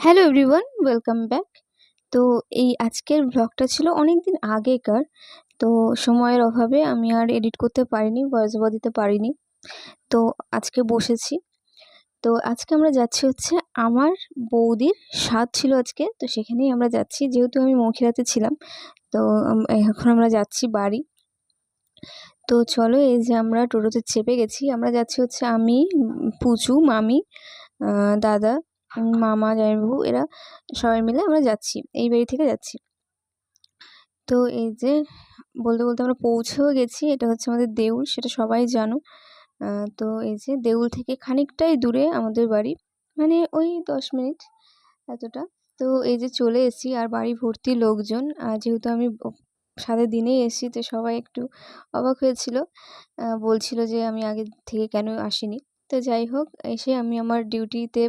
Hello everyone, welcome back. তো এই আজকের ব্লগটা ছিল অনেক দিন আগেকার। তো সময়ের অভাবে আমি আর এডিট করতে পারিনি, ভয়েস ওভার দিতে পারিনি। তো আজকে বসেছি। তো আজকে আমরা যাচ্ছি হচ্ছে আমার বৌদির স্বাদ ছিল আজকে, তো সেখানেই আমরা যাচ্ছি। যেহেতু আমি মৌখিরাতে ছিলাম, তো এখন আমরা যাচ্ছি বাড়ি। তো চলো, এই যে আমরা টোটোতে চেপে গেছি। আমরা যাচ্ছি হচ্ছে আমি, পুচু, মামি, দাদা, মামা, জামাইবাবু, এরা সবাই মিলে আমরা যাচ্ছি, এই বাড়ি থেকে যাচ্ছি। তো এই যে বলতে বলতে আমরা পৌঁছেও গেছি। এটা হচ্ছে আমাদের দেউল, সেটা সবাই জানো। তো এই যে দেউল থেকে খানিকটাই দূরে আমাদের বাড়ি, মানে ওই 10 মিনিট এতটা। তো এই যে চলে এসেছি, আর বাড়ি ভর্তি লোকজন। যেহেতু আমি সাথে দিনেই এসেছি, তো সবাই একটু অবাক হয়েছিল, বলছিল যে আমি আগে থেকে কেন আসিনি। তো যাই হোক, এসে আমি আমার ডিউটিতে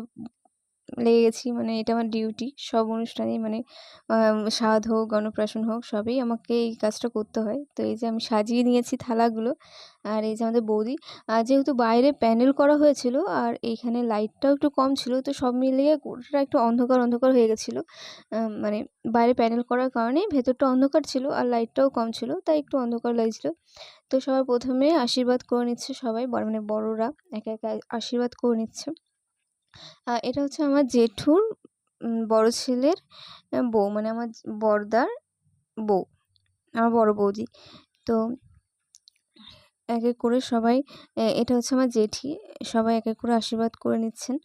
লেগে গেছি। মানে এটা আমার ডিউটি, সব অনুষ্ঠানেই, মানে শ্রাদ্ধ হোক, অন্নপ্রাশন হোক, সবেই আমাকে এই কাজটা করতে হয়। তো এই যে আমি সাজিয়ে নিয়েছি থালাগুলো। আর এই যে আমাদের বৌদি, যেহেতু বাইরে প্যান্ডেল করা হয়েছিল আর এইখানে লাইটটাও একটু কম ছিল, তো সব মিলিয়ে গোটাটা একটু অন্ধকার অন্ধকার হয়ে গেছিলো। মানে বাইরে প্যান্ডেল করার কারণে ভেতরটা অন্ধকার ছিল আর লাইটটাও কম ছিল, তাই একটু অন্ধকার লাগছিল। তো সবার প্রথমে আশীর্বাদ করে নিচ্ছে সবাই, মানে বড়রা একা একা আশীর্বাদ করে নিচ্ছে। এটা হচ্ছে আমার জেঠুর বড় ছেলের বউ, মানে আমার বড়দার বউ, আমার বড় বৌদি। তো এক এক করে সবাই, এটা হচ্ছে আমার জেঠি, সবাই এক এক করে আশীর্বাদ করে নিচ্ছেন।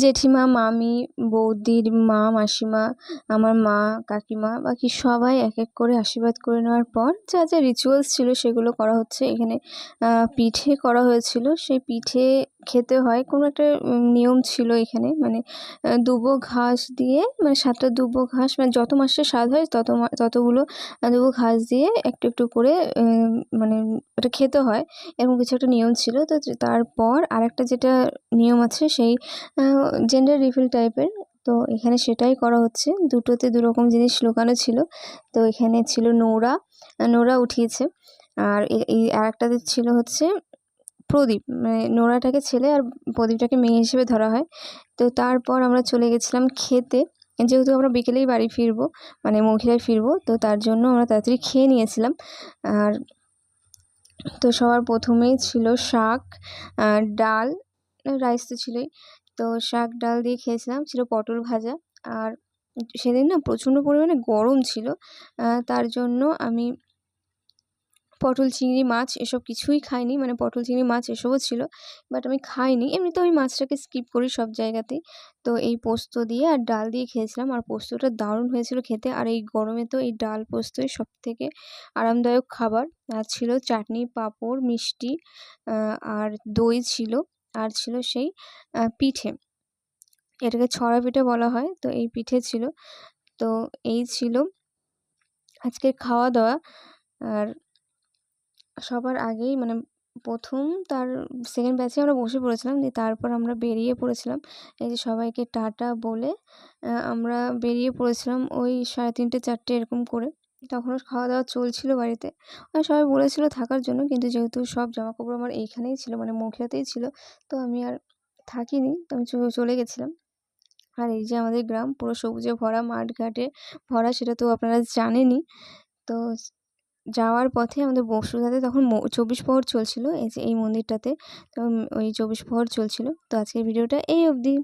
জেঠিমা, মামি, বৌদির মা, মাসিমা, আমার মা, কাকিমা, বাকি সবাই এক এক করে আশীর্বাদ করে নেওয়ার পর যা যা রিচুয়ালস ছিল সেগুলো করা হচ্ছে। এখানে পিঠে করা হয়েছিল, সেই পিঠে খেতে হয়, কোনো একটা নিয়ম ছিল এখানে। মানে দুবো ঘাস দিয়ে, মানে 7টা দুবো ঘাস, মানে যত মাসে স্বাদ হয় ততগুলো দুবো ঘাস দিয়ে একটু একটু করে মানে ওটা খেতে হয়, এরকম কিছু একটা নিয়ম ছিল। তো তারপর আরেকটা যেটা নিয়ম আছে, সেই জেন্ডার রিভিল টাইপের। তো এখানে সেটাই করা হচ্ছে, দুটোতে দুরকম জিনিস লুকানো ছিল। তো এখানে ছিল নোরা উঠিয়েছে, আর এই আরেকটাতে ছিল হচ্ছে প্রদীপ, মানে নোরাটাকে ছেলে আর প্রদীপটাকে মেয়ে হিসেবে ধরা হয়। তো তারপর আমরা চলে গেছিলাম খেতে, যেহেতু আমরা বিকেলেই বাড়ি ফিরবো, মানে মৌখিরায় ফিরবো, তো তার জন্য আমরা তাড়াতাড়ি খেয়ে নিয়েছিলাম। আর তো সবার প্রথমেই ছিল শাক, ডাল, রাইস তো ছিলই। তো শাক ডাল দিয়ে খেয়েছিলাম, ছিল পটল ভাজা। আর সেদিন না প্রচণ্ড পরিমাণে গরম ছিল, তার জন্য আমি পটল, চিংড়ি মাছ এসব কিছুই খাইনি। মানে পটল, চিংড়ি মাছ এসবও ছিল, বাট আমি খাইনি। এমনিতেও আমি মাছটাকে স্কিপ করি সব জায়গাতেই। তো এই পোস্ত দিয়ে আর ডাল দিয়ে খেয়েছিলাম, আর পোস্তটা দারুণ হয়েছিল খেতে। আর এই গরমে তো এই ডাল পোস্তই সবথেকে আরামদায়ক খাবার। আর ছিল চাটনি, পাঁপড়, মিষ্টি, আর দই ছিল, আর ছিল সেই পিঠে। এটাকে ছড়া পিঠে বলা হয়। তো এই পিঠে ছিল। তো এই ছিল আজকের খাওয়া দাওয়া। আর সবার আগেই, মানে প্রথম তার সেকেন্ড ব্যাচে আমরা বসে পড়েছিলাম, দিয়ে তারপর আমরা বেরিয়ে পড়েছিলাম। এই যে সবাইকে টাটা বলে আমরা বেরিয়ে পড়েছিলাম ওই 3:30 4টে এরকম করে। তখনও খাওয়া দাওয়া চলছিল বাড়িতে, আর সবাই বলেছিল থাকার জন্য, কিন্তু যেহেতু সব জামাকাপড় আমার এইখানেই ছিল, মানে মৌখিরাতেই ছিল, তো আমি আর থাকিনি, তো আমি চলে গেছিলাম। আর এই যে আমাদের গ্রাম পুরো সবুজে ভরা, মাঠ ঘাটে ভরা, সেটা তো আপনারা জানেনই। তো যাওয়ার পথে আমাদের বসুধাতে তখন 24 প্রহর চলছিল, এই যে এই মন্দিরটাতে। তো ওই 24 প্রহর চলছিল। তো আজকের ভিডিওটা এই অবধি।